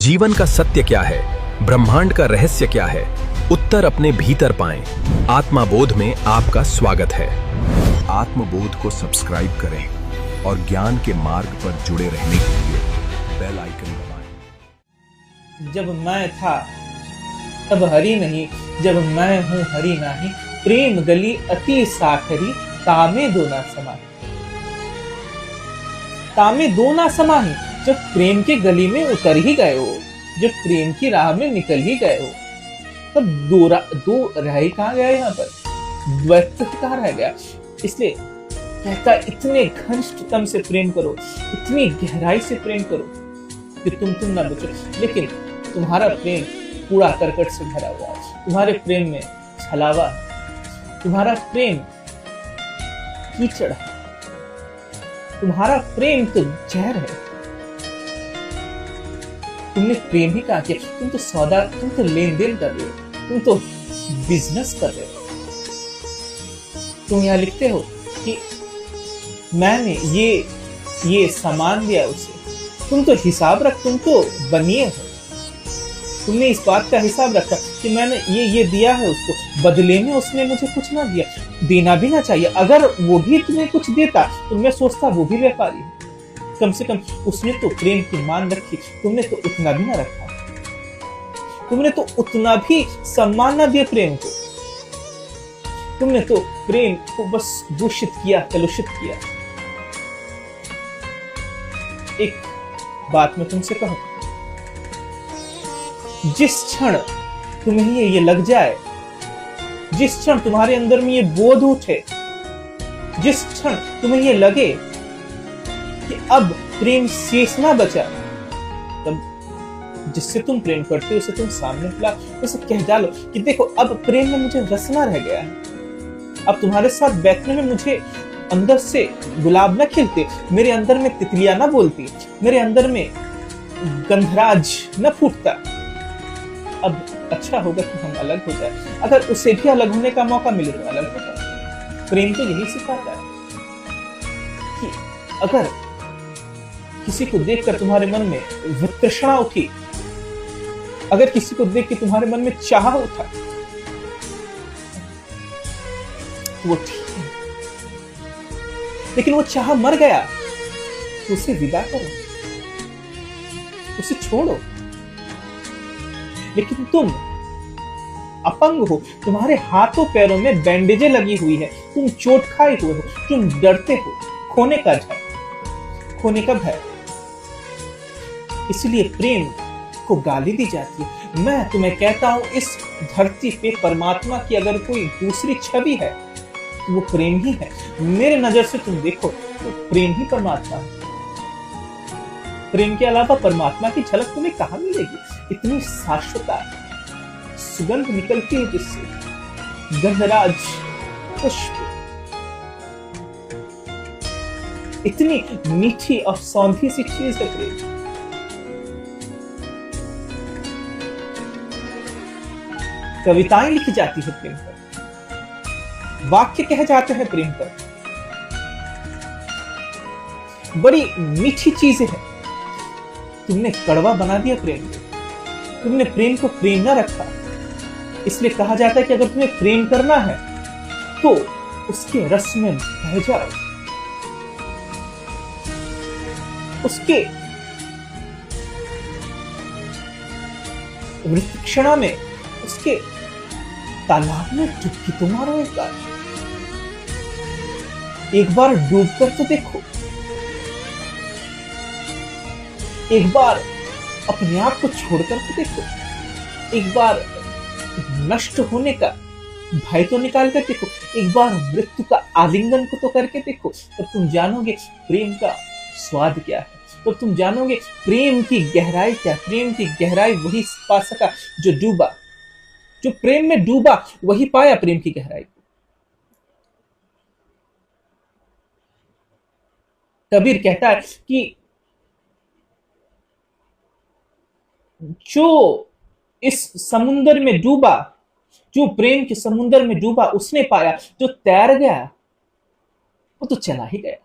जीवन का सत्य क्या है, ब्रह्मांड का रहस्य क्या है, उत्तर अपने भीतर पाएं। आत्मबोध में आपका स्वागत है। आत्मबोध को सब्सक्राइब करें और ज्ञान के मार्ग पर जुड़े रहने के लिए बेल आइकन दबाएं। जब मैं था तब हरि नहीं, जब मैं हूँ हरि नहीं। प्रेम गली अति साखरी, तामे दो ना समाही। तामे दो ना समाही। जब प्रेम के गली में उतर ही गए हो, जब प्रेम की राह में निकल ही गए हो, तब दो रह ही कहाँ गया, यहाँ पर द्वैत कहाँ रह गया। इसलिए कहता इतने घनिष्ठतम से प्रेम करो, इतनी गहराई से प्रेम करो कि तुम ना बचो। लेकिन तुम्हारा प्रेम कूड़ा करकट से भरा हुआ है, तुम्हारे प्रेम में छलावा, तुम्हारा प्रेम कीचड़ है, तुम्हारा प्रेम तो जहर है। तुमने प्रेम ही कहा किया, तुम तो सौदा, तुम तो लेन देन कर रहे हो, तुम तो बिजनेस कर रहे हो। तुम यहाँ लिखते हो कि मैंने ये सामान दिया उसे, तुम तो हिसाब रख, तुम तो बनिए हो। तुमने इस बात का हिसाब रखा कि मैंने ये दिया है उसको, बदले में उसने मुझे कुछ ना दिया, देना भी ना चाहिए। अगर वो भी तुम्हें कुछ देता तो मैं सोचता वो भी व्यापारी है, कम से कम उसने तो प्रेम की मान रखी, तुमने तो उतना भी ना रखा, तुमने तो उतना भी सम्मान ना दिया प्रेम को, तुमने तो प्रेम को बस दूषित किया, कलुषित किया। एक बात मैं तुमसे कहूं, जिस क्षण तुम्हें ये लग जाए, जिस क्षण तुम्हारे अंदर में ये बोध उठे, जिस क्षण तुम्हें ये लगे कि अब प्रेम शेष ना बचा, तब जिससे तुम प्रेम करते हो उसे तुम सामने बुला, उसे कह डालो कि देखो अब प्रेम में मुझे रस ना रह गया है, अब तुम्हारे साथ बैठने में मुझे अंदर से गुलाब ना खिलते, मेरे अंदर में तितलियां ना बोलती, मेरे अंदर में गंधराज न फूटता। अब अच्छा होगा कि हम अलग हो जाए। अगर उसे भी अलग होने का मौका मिले तो अलग हो जाए। प्रेम तो यही सिखाता है कि अगर किसी को देखकर तुम्हारे मन में वितृष्णा उठी, अगर किसी को देख के तुम्हारे मन में चाह उठा, वो ठीक है, लेकिन वो चाह मर गया तो उसे विदा करो, उसे छोड़ो। लेकिन तुम अपंग हो, तुम्हारे हाथों पैरों में बैंडेजें लगी हुई है, तुम चोट खाए हुए हो, तुम डरते हो, खोने का भय, इसलिए प्रेम को गाली दी जाती है। मैं तुम्हें कहता हूं, इस धरती पे परमात्मा की अगर कोई दूसरी छवि है तो वो प्रेम ही है। मेरे नजर से तुम देखो तो प्रेम ही परमात्मा है। प्रेम के अलावा परमात्मा की झलक तुम्हें कहां मिलेगी? इतनी शाश्वता सुगंध निकलती है जिससे, गंधराज पुष्प, इतनी मीठी और सौंधी सी चीज है प्रेम। कविताएं लिखी जाती है प्रेम पर, वाक्य कहे जाते हैं प्रेम पर, बड़ी मीठी चीजें हैं। तुमने कड़वा बना दिया प्रेम को, तुमने प्रेम को प्रेम ना रखा। इसलिए कहा जाता है कि अगर तुम्हें प्रेम करना है तो उसके रस में बह जाओ, उसके वृक्षणा में, उसके तालाब में डुबकी तो मारो। एक बार डूब कर तो देखो, एक बार अपने आप को छोड़कर तो देखो, एक बार नष्ट होने का भय तो निकाल कर देखो, एक बार मृत्यु का आलिंगन को तो करके देखो, तब तुम जानोगे प्रेम का स्वाद क्या है, तब तुम जानोगे प्रेम की गहराई क्या। प्रेम की गहराई वही पा सका जो डूबा, जो प्रेम में डूबा वही पाया प्रेम की गहराई को। कबीर कहता है कि जो इस समुंदर में डूबा, जो प्रेम के समुंदर में डूबा, उसने पाया, जो तैर गया वो तो चला ही गया।